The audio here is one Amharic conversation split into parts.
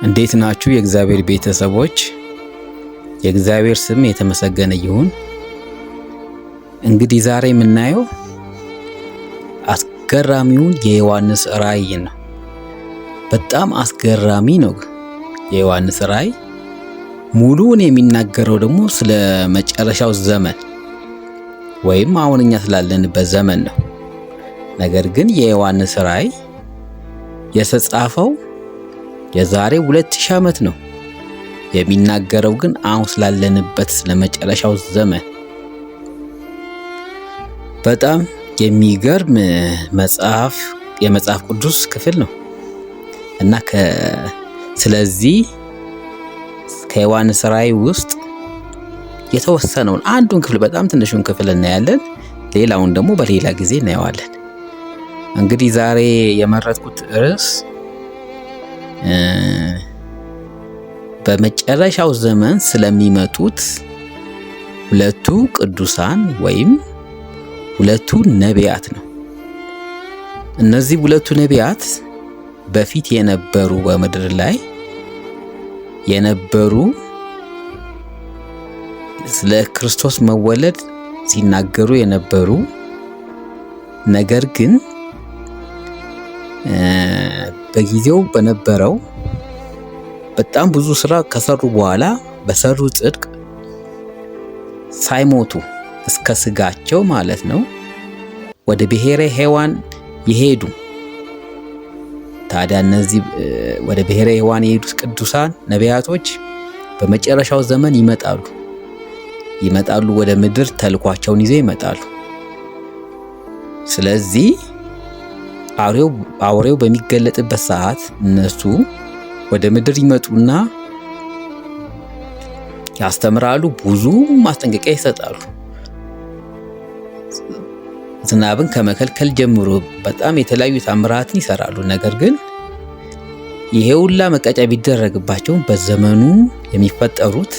እንዴት ናችሁ የእግዚአብሔር ቤተሰቦች? የእግዚአብሔር ስም የተመሰገነ ይሁን። እንግዲህ ዛሬ የምናየው አስገራሚውን የዮሐንስ ራእይ ነው። በጣም አስገራሚ ነው የዮሐንስ ራእይ። ሙሉውን የሚናገረው ደግሞ ስለ መጨረሻው ዘመን ወይም አሁን እኛ ስላለንበት ዘመን ነው። ነገር ግን የዮሐንስ ራእይ የተጻፈው የዛሬ 2000 ዓመት ነው። የሚናገረው ግን አሁን ስላለንበት ስለመጨረሻው ዘመን። በጣም የሚገርም የመጽሐፍ ቅዱስ ክፍል ነው እና ስለዚህ ከዮሐንስ ራእይ ውስጥ የተወሰነውን አንዱን ክፍል በጣም ትንሹን ክፍል እናያለን። ሌላውን ደግሞ በሌላ ጊዜ እናየዋለን። እንግዲህ ዛሬ የመረጥኩት ርዕስ በመጨረሻው ዘመን ስለሚመጡት ሁለቱ ቅዱሳን ወይም ሁለቱ ነቢያት ነው። እነዚህ ሁለቱ ነቢያት በፊት የነበሩ በምድር ላይ የነበሩ ስለ ክርስቶስ መወለድ ሲናገሩ የነበሩ ነገር ግን በጊዜው በነበረው በጣም ብዙ ስራ ከሰሩ በኋላ በሰሩ ጽድቅ ሳይሞቱ እስከ ስጋቸው ማለት ነው ወደ ብሔረ ሕያዋን ይሄዱ። ታዲያ እነዚህ ወደ ብሔረ ሕያዋን የሄዱት ቅዱሳን ነቢያቶች በመጨረሻው ዘመን ይመጣሉ፣ ወደ ምድር ተልኳቸውን ይዘው ይመጣሉ። ስለዚህ አውሬው በሚገለጥበት ሰዓት እነሱ ወደ ምድር ይመጡና ያስተምራሉ፣ ብዙ ማስጠንቀቂያ ይሰጣሉ። ዝናብን ከመከልከል ጀምሮ በጣም የተለያዩ ታምራትን ይሰራሉ። ነገር ግን ይሄ ሁላ መቀጫ ቢደረግባቸው በዘመኑ የሚፈጠሩት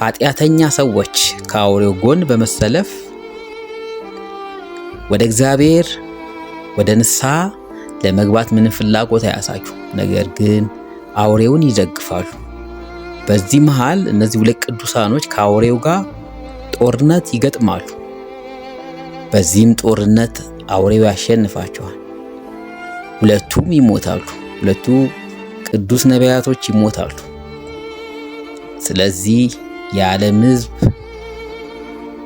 ኃጢአተኛ ሰዎች ከአውሬው ጎን በመሰለፍ ወደ እግዚአብሔር ወደ ንስሐ ለመግባት ምንም ፍላጎት አያሳዩ፣ ነገር ግን አውሬውን ይደግፋሉ። በዚህ መሃል እነዚህ ሁለት ቅዱሳኖች ከአውሬው ጋር ጦርነት ይገጥማሉ። በዚህም ጦርነት አውሬው ያሸንፋቸዋል። ሁለቱም ይሞታሉ። ሁለቱ ቅዱስ ነቢያቶች ይሞታሉ። ስለዚህ የዓለም ሕዝብ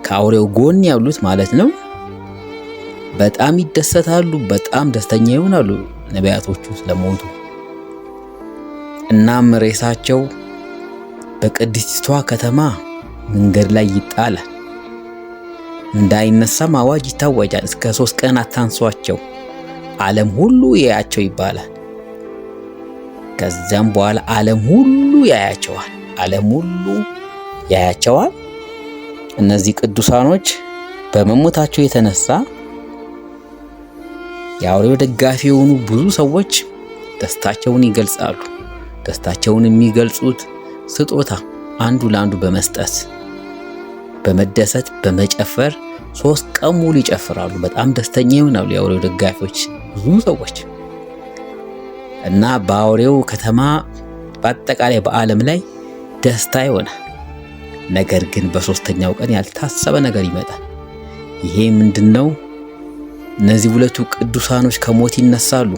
ከአውሬው ጎን ያሉት ማለት ነው በጣም ይደሰታሉ፣ በጣም ደስተኛ ይሆናሉ ነቢያቶቹ ስለሞቱ። እናም ሬሳቸው በቅድስቷ ከተማ መንገድ ላይ ይጣላል። እንዳይነሳም አዋጅ ይታወጃል። እስከ 3 ቀን አታንሷቸው፣ ዓለም ሁሉ ያያቸው ይባላል። ከዚያም በኋላ ዓለም ሁሉ ያያቸዋል። እነዚህ ቅዱሳኖች በመሞታቸው የተነሳ የአውሬው ደጋፊ የሆኑ ብዙ ሰዎች ደስታቸውን ይገልጻሉ። ደስታቸውን የሚገልጹት ስጦታ አንዱ ለአንዱ በመስጠት በመደሰት በመጨፈር 3 ቀን ሙሉ ይጨፍራሉ። በጣም ደስተኛ ይሆናሉ የአውሬው ደጋፊዎች ብዙ ሰዎች እና በአውሬው ከተማ በአጠቃላይ በዓለም ላይ ደስታ ይሆናል። ነገር ግን በ3ኛው ቀን ያልታሰበ ነገር ይመጣል። ይሄ ምንድነው? እነዚህ ሁለቱ ቅዱሳኖች ከሞት ይነሳሉ።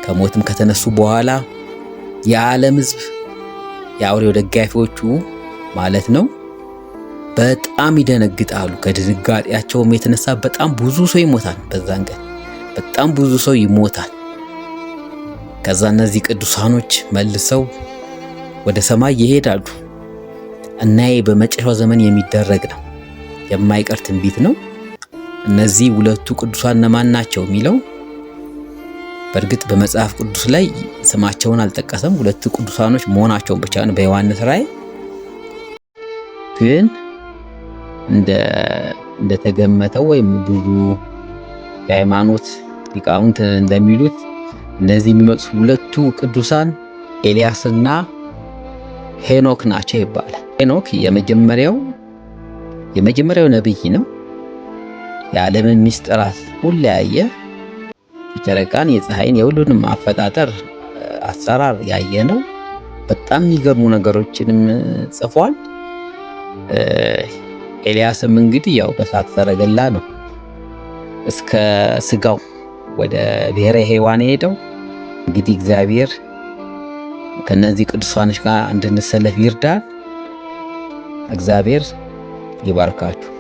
ከሞትም ከተነሱ በኋላ የዓለም ሕዝብ የአውሬው ደጋፊዎቹ ማለት ነው በጣም ይደነግጣሉ። ከድንጋጤያቸውም የተነሳ በጣም ብዙ ሰው ይሞታል። በዛን ቀን በጣም ብዙ ሰው ይሞታል። ከዛ እነዚህ ቅዱሳኖች መልሰው ወደ ሰማይ ይሄዳሉ እና በመጨረሻው ዘመን የሚደረግ ነው፣ የማይቀር ትንቢት ነው። እነዚህ ሁለቱ ቅዱሳን እነማን ናቸው የሚለው በእርግጥ በመጽሐፍ ቅዱስ ላይ ስማቸውን አልጠቀሰም። ሁለቱ ቅዱሳኖች መሆናቸውን ብቻ ነው በዮሐንስ ራእይ። ግን እንደተገመተው ወይም ብዙ የሃይማኖት ሊቃውንት እንደሚሉት እነዚህ የሚመጡት ሁለቱ ቅዱሳን ኤልያስና ሄኖክ ናቸው ይባላል። ሄኖክ የመጀመሪያው ነብይ ነው። የዓለምን ምስጢራት ሁሉ ያየ፣ የጨረቃን የፀሐይን የሁሉንም አፈጣጠር አሰራር ያየነው በጣም የሚገርሙ ነገሮችንም ጽፏል። ኤልያስም እንግዲህ ያው በእሳት ሰረገላ ነው እስከ ስጋው ወደ ብሔረ ሕያዋን ሄደው። እንግዲህ እግዚአብሔር ከነዚህ ቅዱሳኖች ጋር እንድንሰለፍ ይርዳል። እግዚአብሔር ይባርካችሁ።